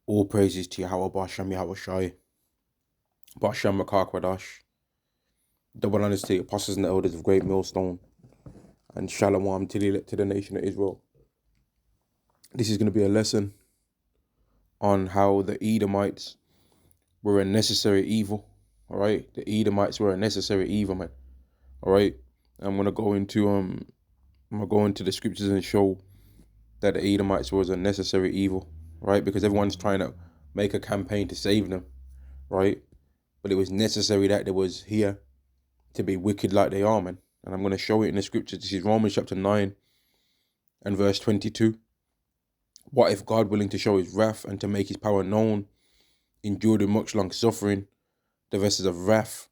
All praises to Yahawah Basham Yahawashi, Basham Makakwadash. Double honors to the apostles and the elders of Great Millstone, and Shalom to the nation of Israel. This is going to be a lesson on how the Edomites were a necessary evil. All right, the Edomites were a necessary evil, man. All right, I'm gonna go into the scriptures and show that the Edomites was a necessary evil, right? Because everyone's trying to make a campaign to save them, right? But it was necessary that they was here to be wicked like they are, man. And I'm going to show it in the scriptures. This is Romans chapter 9 and verse 22. What if God, willing to show his wrath and to make his power known, endured with much long suffering the vessels of wrath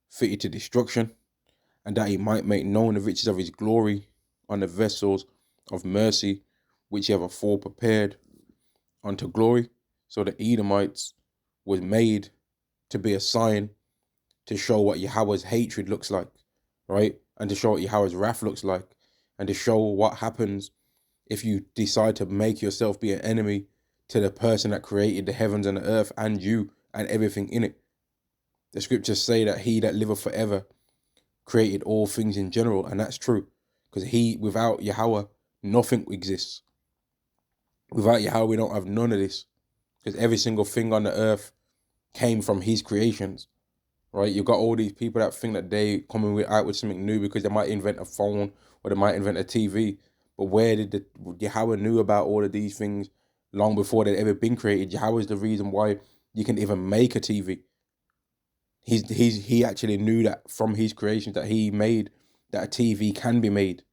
fitted to destruction, and that he might make known the riches of his glory on the vessels of mercy, which he have afore prepared unto glory. So the Edomites was made to be a sign to show what Yahawah's hatred looks like, right? And to show what Yahawah's wrath looks like, and to show what happens if you decide to make yourself be an enemy to the person that created the heavens and the earth and you and everything in it. The scriptures say that he that liveth forever created all things in general, and that's true, because without Yahawah, nothing exists. Without Yahawah, we don't have none of this, because every single thing on the earth came from his creations. Right, you've got all these people that think that they coming out with something new because they might invent a phone or they might invent a TV. But where did Yahawah knew about all of these things long before they'd ever been created? Yahawah is the reason why you can even make a TV. He actually knew that from his creations that he made that a TV can be made,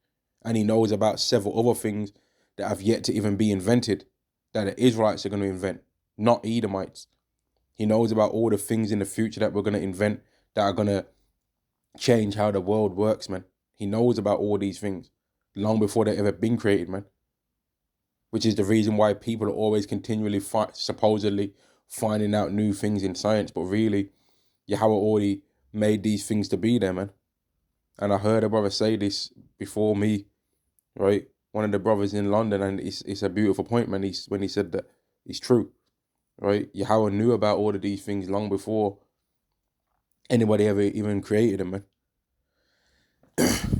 and he knows about several other things that have yet to even be invented that the Israelites are going to invent, not Edomites. He knows about all the things in the future that we're going to invent that are going to change how the world works, man. He knows about all these things long before they've ever been created, man. Which is the reason why people are always continually supposedly finding out new things in science. But really, Yahawah already made these things to be there, man. And I heard a brother say this before me, right? One of the brothers in London, and it's a beautiful point, man. When he said that it's true. Right, Yahawah knew about all of these things long before anybody ever even created them, man.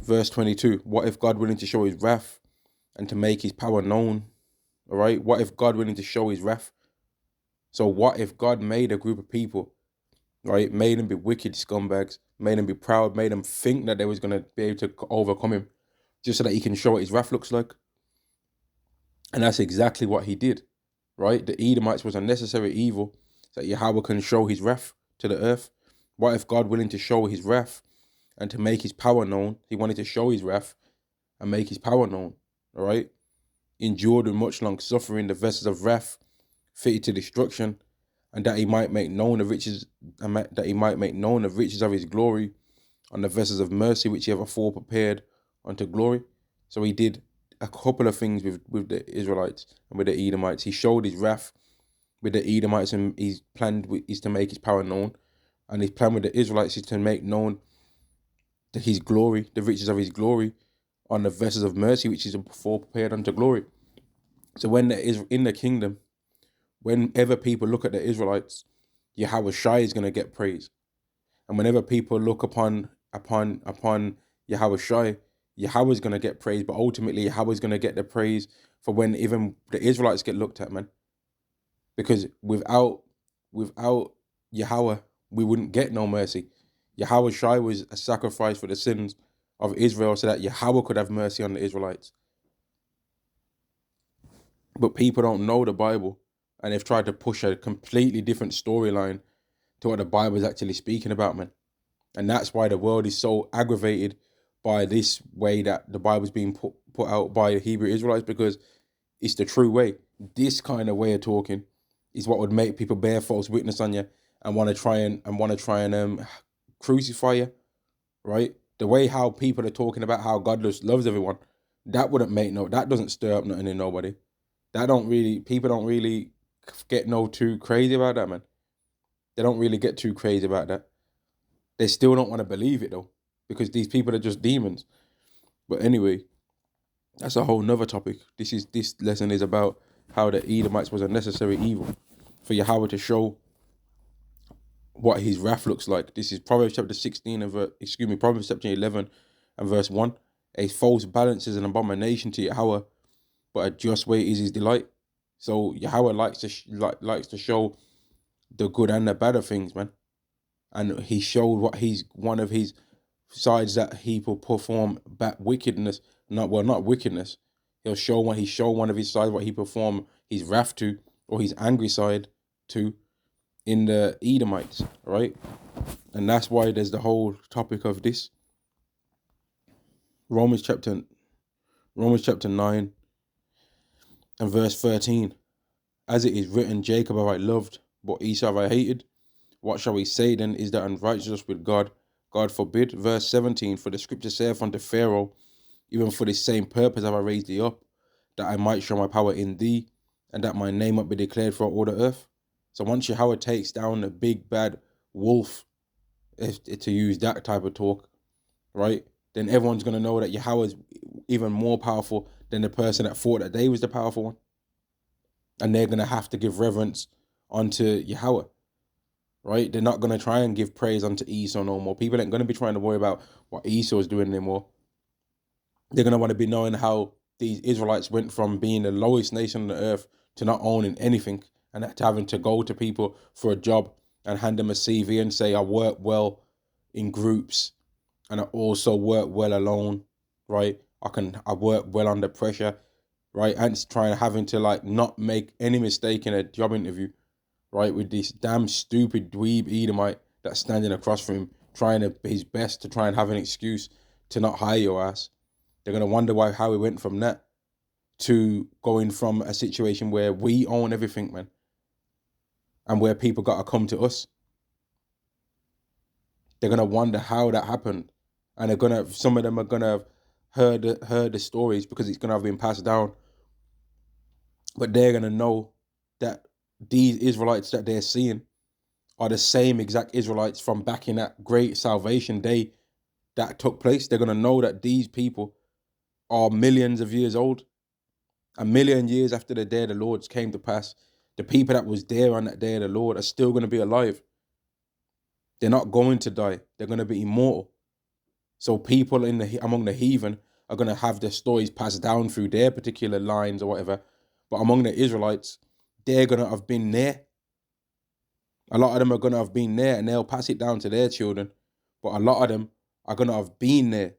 Verse 22, what if God willing to show his wrath and to make his power known? All right, what if God willing to show his wrath? So what if God made a group of people, right, made them be wicked scumbags, made them be proud, made them think that they was going to be able to overcome him just so that he can show what his wrath looks like? And that's exactly what he did. Right, the Edomites was a necessary evil that Yahawah can show his wrath to the earth. What if God, willing to show his wrath and to make his power known, he wanted to show his wrath and make his power known, all right? Endured with much long suffering the vessels of wrath fitted to destruction, and that he might make known the riches, of his glory on the vessels of mercy which he have afore prepared unto glory. So he did a couple of things with the Israelites and with the Edomites. He showed his wrath with the Edomites, and his plan is to make his power known. And his plan with the Israelites is to make known his glory, the riches of his glory on the vessels of mercy, which is before prepared unto glory. So when there is in the kingdom, whenever people look at the Israelites, Yahawah is going to get praise. And whenever people look upon Yahawah, Yahawah is going to get praise, but ultimately Yahawah is going to get the praise for when even the Israelites get looked at, man. Because without Yahawah, we wouldn't get no mercy. Yahawah was a sacrifice for the sins of Israel so that Yahawah could have mercy on the Israelites. But people don't know the Bible, and they've tried to push a completely different storyline to what the Bible is actually speaking about, man. And that's why the world is so aggravated by this way that the Bible is being put out by the Hebrew Israelites, because it's the true way. This kind of way of talking is what would make people bear false witness on you and want to try and crucify you, right? The way how people are talking about how God loves everyone, that doesn't stir up nothing in nobody. People don't really get too crazy about that, man. They don't really get too crazy about that. They still don't want to believe it though, because these people are just demons. But anyway, that's a whole nother topic. This lesson is about how the Edomites was a necessary evil. for Yahweh to show what his wrath looks like. This is Proverbs chapter 16 and Proverbs chapter 11 and verse 1. A false balance is an abomination to Yahweh, but a just way is his delight. So Yahweh likes to show the good and the bad of things, man. And he showed what he's one of his sides that he will perform back wickedness. Not wickedness. He'll show one of his sides what he perform his wrath to, or his angry side to, in the Edomites, right? And that's why there's the whole topic of this. Romans chapter 9 and verse 13. As it is written, Jacob have I loved, but Esau have I hated. What shall we say then? Is that unrighteous with God? God forbid. Verse 17. For the scripture saith unto Pharaoh, even for this same purpose have I raised thee up, that I might show my power in thee, and that my name might be declared throughout all the earth. So once Yahweh takes down the big bad wolf, to use that type of talk, right, then everyone's going to know that Yahweh is even more powerful than the person that thought that they was the powerful one. And they're going to have to give reverence unto Yahweh, right? They're not going to try and give praise unto Esau no more. People ain't going to be trying to worry about what Esau is doing anymore. They're going to want to be knowing how these Israelites went from being the lowest nation on the earth to not owning anything, and to having to go to people for a job and hand them a CV and say, I work well in groups and I also work well alone, right? I work well under pressure, right? And having to not make any mistake in a job interview, right? With this damn stupid dweeb Edomite that's standing across from him, trying his best to try and have an excuse to not hire your ass. They're going to wonder how we went from that to going from a situation where we own everything, man, and where people got to come to us. They're going to wonder how that happened. And some of them are going to have heard the stories because it's going to have been passed down. But they're going to know that these Israelites that they're seeing are the same exact Israelites from back in that great salvation day that took place. They're going to know that these people are millions of years old. A million years after the day of the Lord came to pass, the people that was there on that day of the Lord are still going to be alive. They're not going to die. They're going to be immortal. So people among the heathen are going to have their stories passed down through their particular lines or whatever. But among the Israelites, they're going to have been there. A lot of them are going to have been there and they'll pass it down to their children. But a lot of them are going to have been there.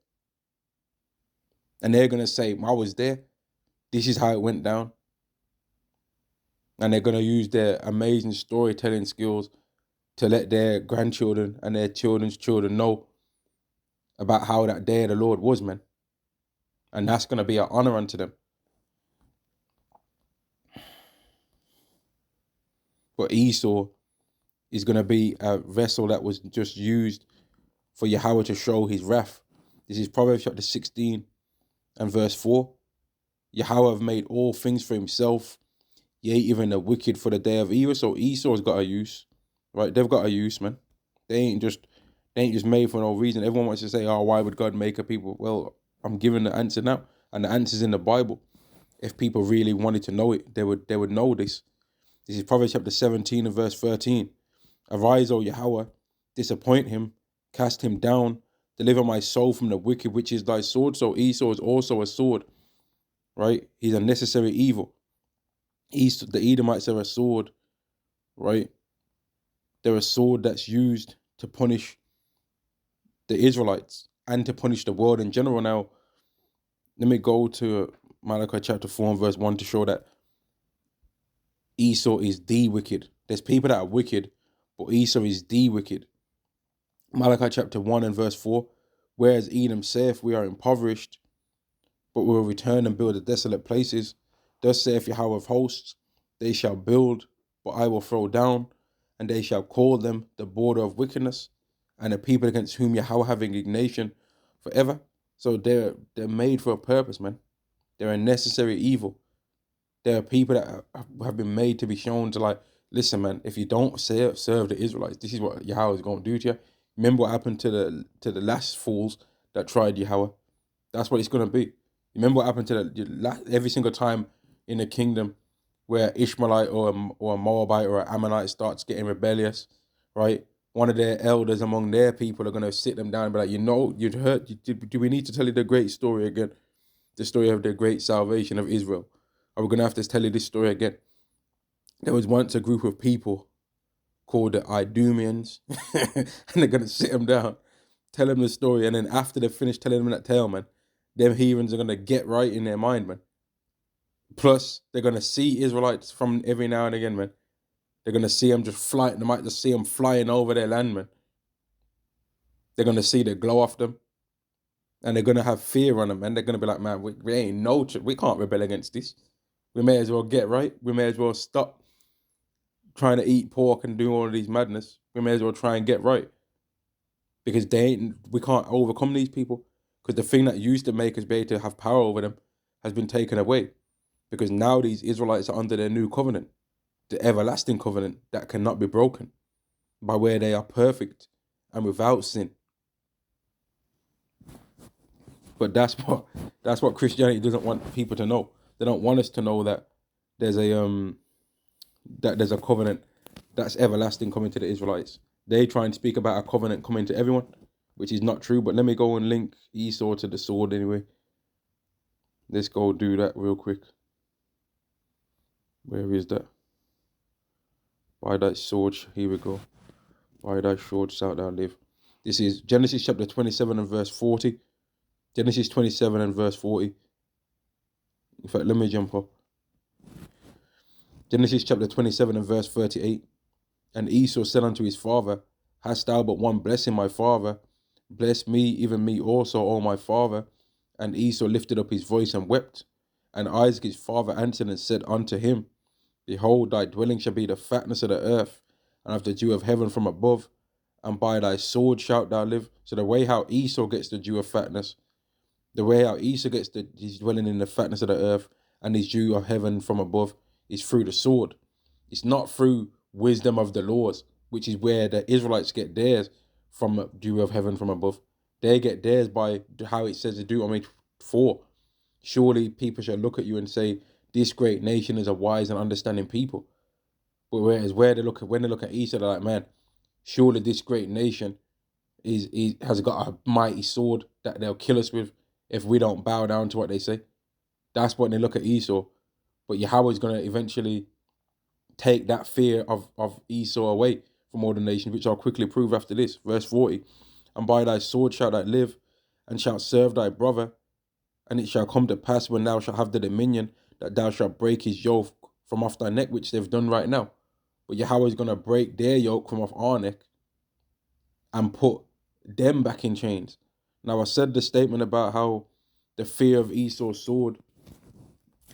And they're going to say, I was there. This is how it went down. And they're going to use their amazing storytelling skills to let their grandchildren and their children's children know about how that day of the Lord was, man. And that's going to be an honor unto them. But Esau is going to be a vessel that was just used for Yahweh to show his wrath. This is Proverbs chapter 16 and verse 4. Yahweh have made all things for himself, yea, even the wicked for the day of evil. So Esau's got a use, right? They've got a use, man. They ain't just made for no reason. Everyone wants to say, oh, why would God make a people? Well, I'm giving the answer now. And the answer's in the Bible. If people really wanted to know it, they would know this. This is Proverbs chapter 17 and verse 13. Arise, O Yahweh, disappoint him, cast him down, deliver my soul from the wicked, which is thy sword. So Esau is also a sword, right? He's a necessary evil. The Edomites are a sword, right? They're a sword that's used to punish the Israelites and to punish the world in general. Now, let me go to Malachi chapter 4 and verse 1 to show that Esau is the wicked. There's people that are wicked, but Esau is the wicked. Malachi chapter 1 and verse 4, whereas Edom saith, we are impoverished, but we will return and build the desolate places. Thus saith Yahweh of hosts, they shall build, but I will throw down, and they shall call them the border of wickedness, and the people against whom Yahweh have indignation forever. So they're made for a purpose, man. They're a necessary evil. There are people that have been made to be shown to listen, man, if you don't serve the Israelites, this is what Yahweh is going to do to you. Remember what happened to the last fools that tried Yahweh? That's what it's going to be. Remember what happened to every single time in the kingdom where Ishmaelite or a Moabite or an Ammonite starts getting rebellious, right? One of their elders among their people are going to sit them down and be like, you'd heard, do we need to tell you the great story again? The story of the great salvation of Israel. Are we going to have to tell you this story again? There was once a group of people called the Idumeans, and they're going to sit them down, tell them the story, and then after they finish telling them that tale, man, them heathens are going to get right in their mind, man. Plus, they're going to see Israelites from every now and again, man. They're going to see them just fly. They might just see them flying over their land, man. They're going to see the glow off them. And they're going to have fear on them. And they're going to be like, man, we ain't we can't rebel against this. We may as well get right. We may as well stop trying to eat pork and do all of these madness. We may as well try and get right. Because we can't overcome these people. Because the thing that used to make us be able to have power over them has been taken away. Because now these Israelites are under their new covenant, the everlasting covenant that cannot be broken, by where they are perfect and without sin. But that's what Christianity doesn't want people to know. They don't want us to know that there's a covenant that's everlasting coming to the Israelites. They try and speak about a covenant coming to everyone, which is not true. But let me go and link Esau to the sword anyway. Let's go do that real quick. Where is that? By thy sword, here we go. By thy sword shalt thou live. This is Genesis chapter 27 and verse 40. Genesis 27 and verse 40. In fact, let me jump up. Genesis chapter 27 and verse 38. And Esau said unto his father, hast thou but one blessing, my father? Bless me, even me also, O my father. And Esau lifted up his voice and wept. And Isaac his father answered and said unto him, behold, thy dwelling shall be the fatness of the earth, and of the dew of heaven from above, and by thy sword shalt thou live. So the way how Esau gets the dew of fatness, the way how Esau gets his dwelling in the fatness of the earth and his dew of heaven from above is through the sword. It's not through wisdom of the laws, which is where the Israelites get theirs from dew of heaven from above. They get theirs by how it says to Deuteronomy 4. Surely people shall look at you and say, this great nation is a wise and understanding people. But whereas when they look at Esau, they're like, man, surely this great nation has got a mighty sword that they'll kill us with if we don't bow down to what they say. That's when they look at Esau. But Yahweh is going to eventually take that fear of Esau away from all the nations, which I'll quickly prove after this. Verse 40. And by thy sword shalt thou live, and shalt serve thy brother. And it shall come to pass when thou shalt have the dominion, that thou shalt break his yoke from off thy neck, which they've done right now. But Yahweh is going to break their yoke from off our neck and put them back in chains. Now, I said the statement about how the fear of Esau's sword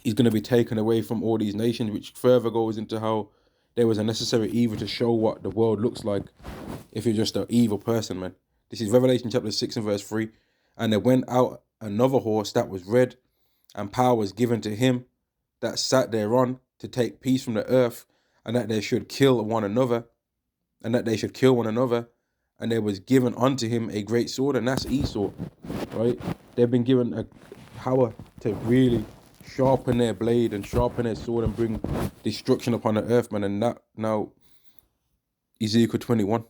is going to be taken away from all these nations, which further goes into how there was a necessary evil to show what the world looks like if you're just an evil person, man. This is Revelation chapter 6 and verse 3. And there went out another horse that was red, and power was given to him that sat thereon to take peace from the earth, and that they should kill one another, and there was given unto him a great sword, and that's Esau, right? They've been given a power to really sharpen their blade and sharpen their sword and bring destruction upon the earth, man. And that now, Ezekiel 21.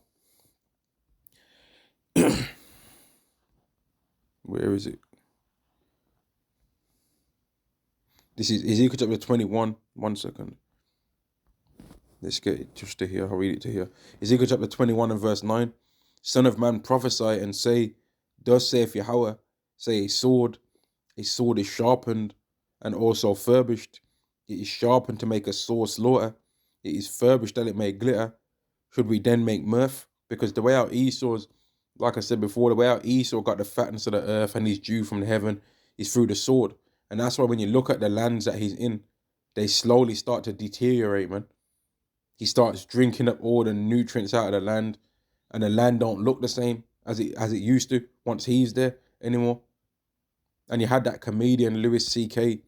Where is it? This is Ezekiel chapter 21. 1 second. Let's get it just to here. I'll read it to here. Ezekiel chapter 21 and verse 9. Son of man, prophesy and say, thus saith Yahweh, say a sword is sharpened and also furbished. It is sharpened to make a sore slaughter. It is furbished that it may glitter. Should we then make mirth? Because the way out Esau's, like I said before, the way out Esau got the fatness of the earth and his dew from heaven is through the sword. And that's why when you look at the lands that he's in, they slowly start to deteriorate, man. He starts drinking up all the nutrients out of the land, and the land don't look the same as it used to once he's there anymore. And you had that comedian Louis C.K.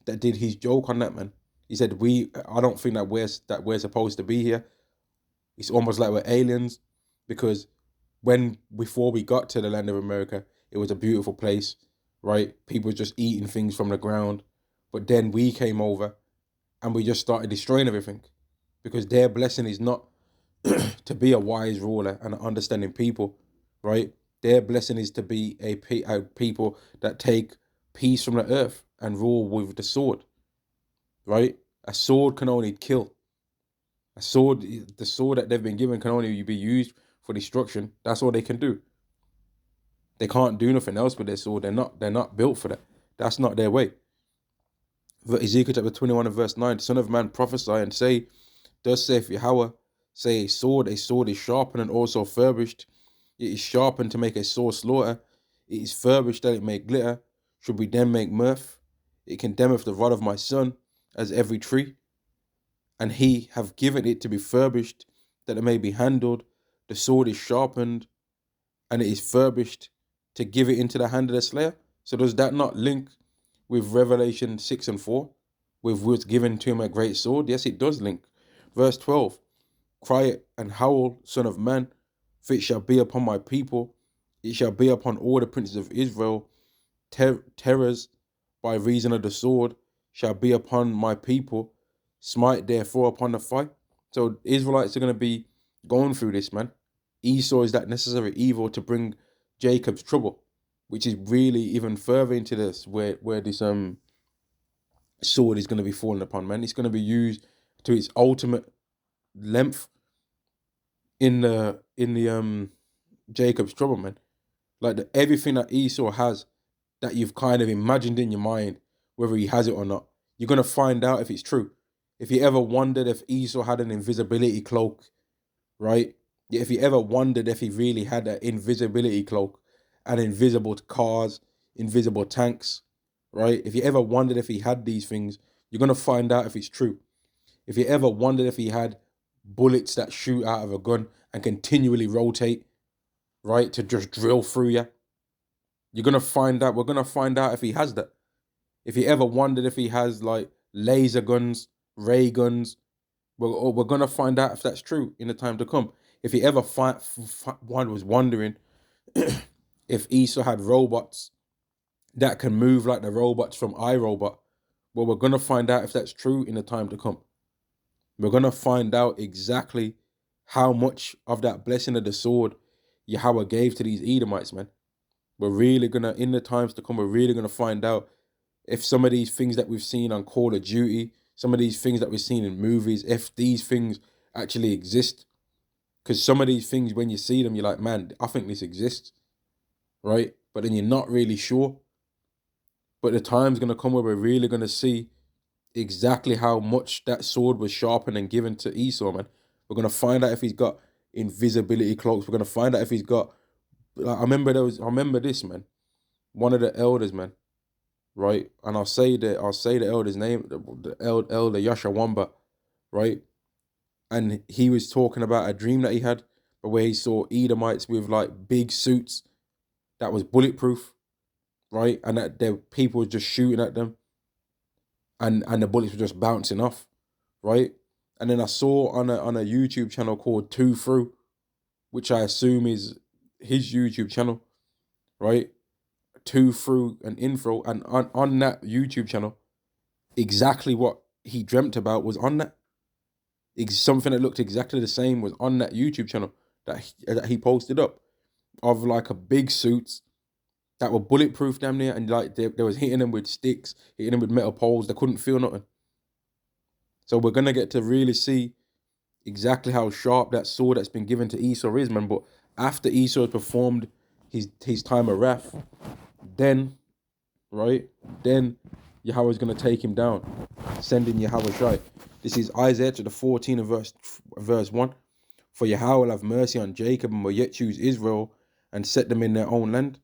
that did his joke on that, man. He said, I don't think that we're supposed to be here. It's almost like we're aliens, because before we got to the land of America, it was a beautiful place, right? People were just eating things from the ground. But then we came over and we just started destroying everything, because their blessing is not to be a wise ruler and an understanding people, right? Their blessing is to be a people that take peace from the earth and rule with the sword, right? A sword can only kill. A sword, the sword that they've been given can only be used for destruction. That's all they can do. They can't do nothing else with their sword. They're not built for that. That's not their way. Ezekiel chapter 21 and verse 9, Son of man, prophesy and say, thus saith Yahweh, say a sword is sharpened and also furbished. It is sharpened to make a sore slaughter. It is furbished that it may glitter. Should we then make mirth? It condemneth the rod of my son as every tree. And he have given it to be furbished, that it may be handled. The sword is sharpened, and it is furbished to give it into the hand of the slayer. So does that not link with Revelation 6 and 4? With what's given to him a great sword? Yes, it does link. Verse 12, cry and howl, son of man, for it shall be upon my people. It shall be upon all the princes of Israel. Terrors by reason of the sword shall be upon my people. Smite therefore upon the fight. So Israelites are going to be going through this, man. Esau is that necessary evil to bring Jacob's trouble, which is really even further into this, where this sword is going to be fallen upon, man. It's going to be used to its ultimate length in the Jacob's trouble, man. Like everything that Esau has that you've kind of imagined in your mind, whether he has it or not, you're going to find out if it's true. If you ever wondered if Esau had an invisibility cloak, right? If you ever wondered if he really had an invisibility cloak and invisible cars, invisible tanks, right? If you ever wondered if he had these things, you're going to find out if it's true. If you ever wondered if he had bullets that shoot out of a gun and continually rotate, right, to just drill through you, you're going to find out. We're going to find out if he has that. If you ever wondered if he has like laser guns, ray guns, we're going to find out if that's true in the time to come. If you ever was wondering if Esau had robots that can move like the robots from iRobot, well, we're going to find out if that's true in the time to come. We're going to find out exactly how much of that blessing of the sword Yahweh gave to these Edomites, man. We're really going to, in the times to come, we're really going to find out if some of these things that we've seen on Call of Duty, some of these things that we've seen in movies, if these things actually exist. Because some of these things, when you see them, you're like, man, I think this exists, right? But then you're not really sure. But the time's going to come where we're really going to see exactly how much that sword was sharpened and given to Esau, man. We're going to find out if he's got invisibility cloaks. We're going to find out if he's got, like, I remember this, man. One of the elders, man, right? And I'll say the elder's name, the elder Yahawahs, right? And he was talking about a dream that he had where he saw Edomites with like big suits that was bulletproof, right? And that their people were just shooting at them, and the bullets were just bouncing off, right? And then I saw on a YouTube channel called Two Through, which I assume is his YouTube channel, right? Two Through and Infro, and on that YouTube channel, exactly what he dreamt about was on that. Something that looked exactly the same was on that YouTube channel that he posted up, of like a big suits that were bulletproof damn near, and like they was hitting them with sticks, hitting them with metal poles. They couldn't feel nothing. So we're gonna get to really see exactly how sharp that sword that's been given to Esau is, man. But after Esau has performed his time of wrath, then, right, then Yahweh is gonna take him down, sending Yahawahs. This is Isaiah chapter 14 and verse 1. For Yahweh will have mercy on Jacob and will yet choose Israel and set them in their own land.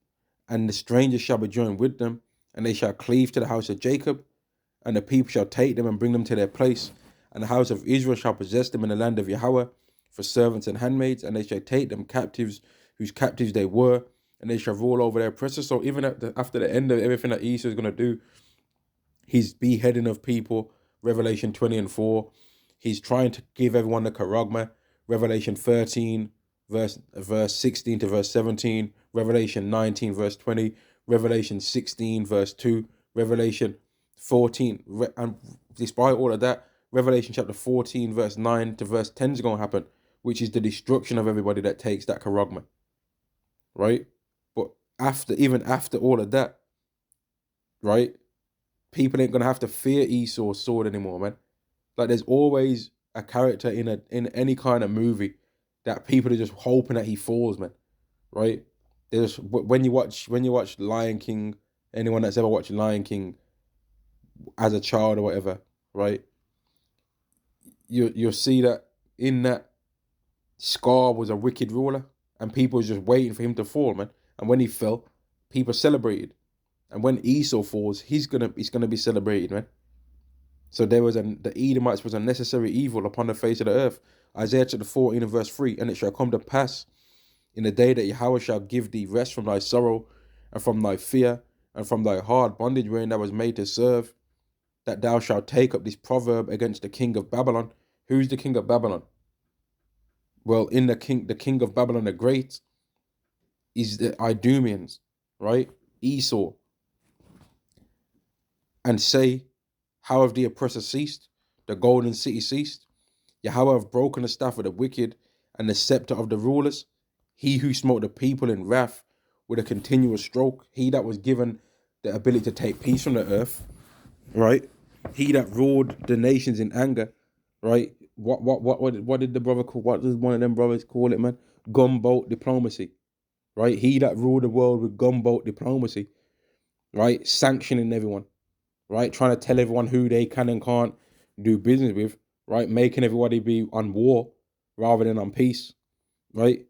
And the strangers shall be joined with them, and they shall cleave to the house of Jacob, and the people shall take them and bring them to their place. And the house of Israel shall possess them in the land of Yahweh for servants and handmaids, and they shall take them captives, whose captives they were, and they shall rule over their oppressors. So even after the end of everything that Esau is going to do, he's beheading of people, Revelation 20 and 4. He's trying to give everyone the charagma, Revelation 13, verse 16 to verse 17, Revelation 19, verse 20, Revelation 16, verse 2, Revelation 14. And despite all of that, Revelation chapter 14, verse 9 to verse 10 is going to happen, which is the destruction of everybody that takes that charagma, right? But even after all of that, right, people ain't going to have to fear Esau's sword anymore, man. Like, there's always a character in any kind of movie that people are just hoping that he falls, man, right? There's when you watch Lion King, anyone that's ever watched Lion King as a child or whatever, right? You'll see that in that Scar was a wicked ruler, and people was just waiting for him to fall, man. And when he fell, people celebrated. And when Esau falls, he's gonna be celebrated, man. So the Edomites was a necessary evil upon the face of the earth. Isaiah chapter 14 and verse 3, and it shall come to pass in the day that Yahweh shall give thee rest from thy sorrow and from thy fear and from thy hard bondage wherein thou was made to serve, that thou shalt take up this proverb against the king of Babylon. Who's the king of Babylon? Well, in the king of Babylon the Great is the Idumeans, right? Esau. And say, how have the oppressor ceased? The golden city ceased? Yahweh have broken the staff of the wicked and the scepter of the rulers. He who smote the people in wrath with a continuous stroke. He that was given the ability to take peace from the earth, right? He that ruled the nations in anger, right? What did the brother call? What does one of them brothers call it, man? Gunboat diplomacy, right? He that ruled the world with gunboat diplomacy, right? Sanctioning everyone, right? Trying to tell everyone who they can and can't do business with, right? Making everybody be on war rather than on peace, right?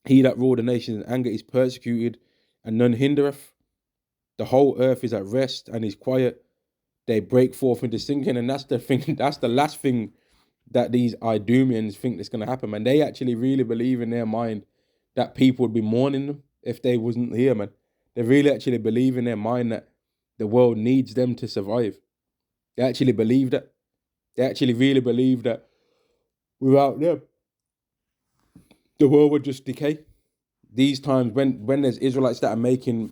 He that ruled the nations in anger is persecuted, and none hindereth. The whole earth is at rest and is quiet. They break forth into singing, and that's the thing. That's the last thing that these Idumeans think is going to happen, man. They actually really believe in their mind that people would be mourning them if they wasn't here, man. They really actually believe in their mind that the world needs them to survive. They actually believe that. They actually really believe that without them, the world would just decay. These times when there's Israelites that are making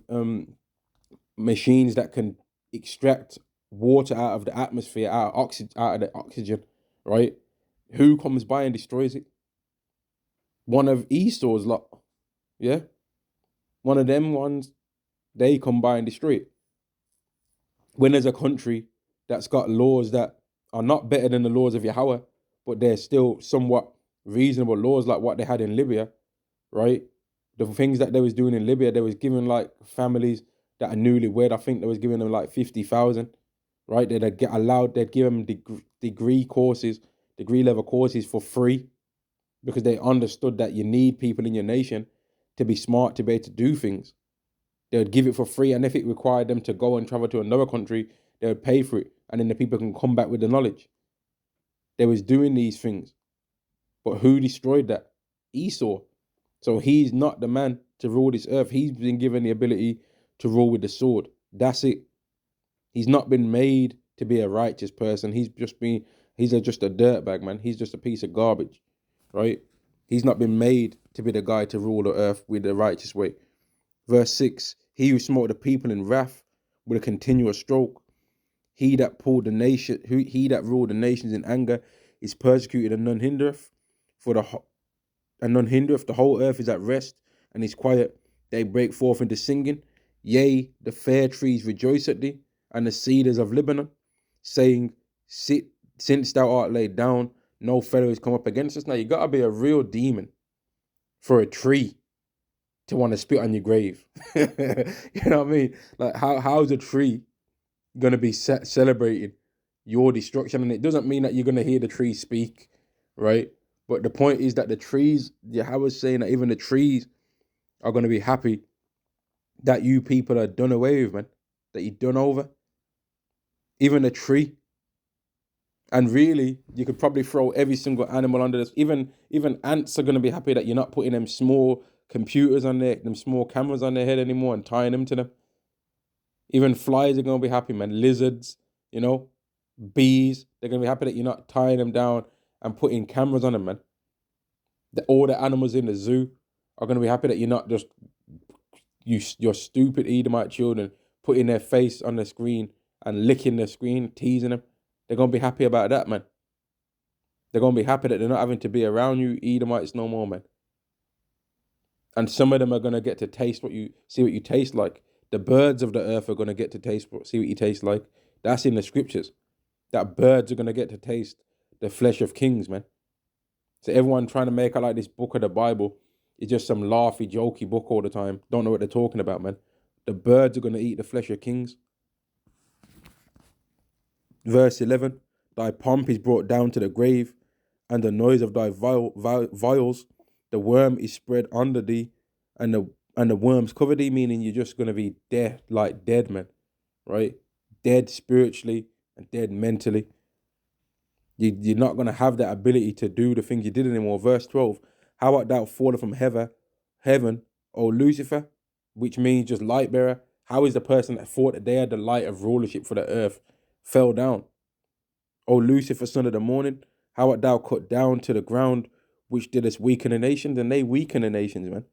machines that can extract water out of the atmosphere, out of the oxygen, right? Who comes by and destroys it? One of Esau's lot, yeah? One of them ones, they come by and destroy it. When there's a country that's got laws that are not better than the laws of Yahweh, but they're still somewhat reasonable laws like what they had in Libya, right? The things that they was doing in Libya, they was giving like families that are newlywed, I think they was giving them like 50,000, right? They'd give them degree level courses for free, because they understood that you need people in your nation to be smart, to be able to do things. They would give it for free, and if it required them to go and travel to another country, they would pay for it, and then the people can come back with the knowledge. They was doing these things. But who destroyed that? Esau. So he's not the man to rule this earth. He's been given the ability to rule with the sword. That's it. He's not been made to be a righteous person. He's just a dirtbag, man. He's just a piece of garbage, right? He's not been made to be the guy to rule the earth with the righteous way. Verse 6, he who smote the people in wrath with a continuous stroke. He that ruled the nations in anger is persecuted, and none hindereth. The whole earth is at rest and is quiet. They break forth into singing. Yea, the fair trees rejoice at thee, and the cedars of Lebanon, saying, since thou art laid down, no fellow has come up against us. Now you gotta be a real demon for a tree to want to spit on your grave. You know what I mean? Like, how's a tree gonna be celebrating your destruction? And it doesn't mean that you're gonna hear the tree speak, right? But the point is that the trees, Yahweh's saying that even the trees are gonna be happy that you people are done away with, man. That you're done over. Even a tree. And really, you could probably throw every single animal under this. Even ants are gonna be happy that you're not putting them small computers on them small cameras on their head anymore and tying them to them. Even flies are gonna be happy, man. Lizards, bees, they're gonna be happy that you're not tying them down and putting cameras on them, man. All the animals in the zoo are gonna be happy that you're not just your stupid Edomite children putting their face on the screen and licking the screen, teasing them. They're going to be happy about that, man. They're going to be happy that they're not having to be around you Edomites no more, man. And some of them are going to get to see what you taste like. The birds of the earth are going to get to see what you taste like. That's in the scriptures. That birds are going to get to taste the flesh of kings, man. So everyone trying to make out like this book of the Bible is just some laughy, jokey book all the time. Don't know what they're talking about, man. The birds are going to eat the flesh of kings. Verse 11, thy pomp is brought down to the grave, and the noise of thy vials, the worm is spread under thee, and the worms cover thee, meaning you're just going to be dead, like dead, man, right? Dead spiritually and dead mentally. You're not going to have that ability to do the things you did anymore. Verse 12, how art thou fallen from heaven, O Lucifer, which means just light bearer? How is the person that thought that they had the light of rulership for the earth fell down? O Lucifer, son of the morning, how art thou cut down to the ground, which didst weaken the nations? And they weaken the nations, man.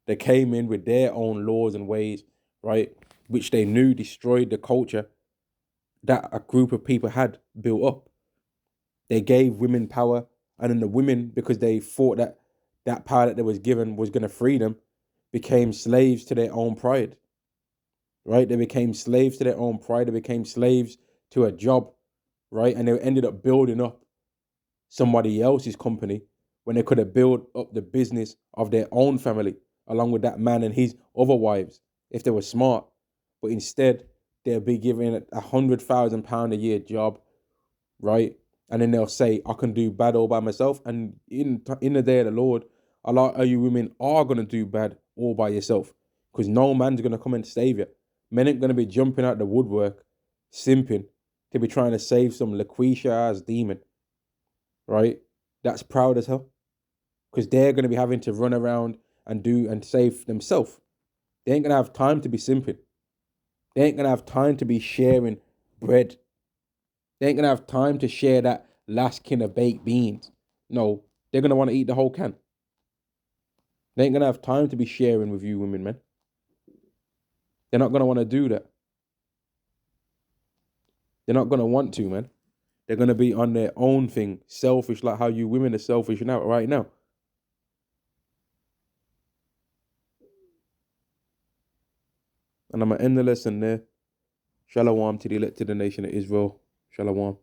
They came in with their own laws and ways, right, which they knew destroyed the culture that a group of people had built up. They gave women power, and then the women, because they thought that that power that they was given was going to free them, became slaves to their own pride, right? They became slaves to their own pride. They became slaves to a job, right? And they ended up building up somebody else's company when they could have built up the business of their own family, along with that man and his other wives, if they were smart. But instead, they'll be given £100,000 a year job, right? And then they'll say, I can do bad all by myself. And in the day of the Lord, a lot of you women are going to do bad all by yourself, because no man's going to come and save you. Men ain't going to be jumping out the woodwork, simping, to be trying to save some Laquisha-ass demon, right? That's proud as hell, because they're going to be having to run around and do and save themselves. They ain't going to have time to be simping. They ain't going to have time to be sharing bread. They ain't going to have time to share that last can of baked beans. No, they're going to want to eat the whole can. They ain't going to have time to be sharing with you women, man. They're not going to want to do that. They're not going to want to, man. They're going to be on their own thing, selfish, like how you women are selfish now, right now. And I'm going to end the lesson there. Shalom to the elected nation of Israel. Shalom.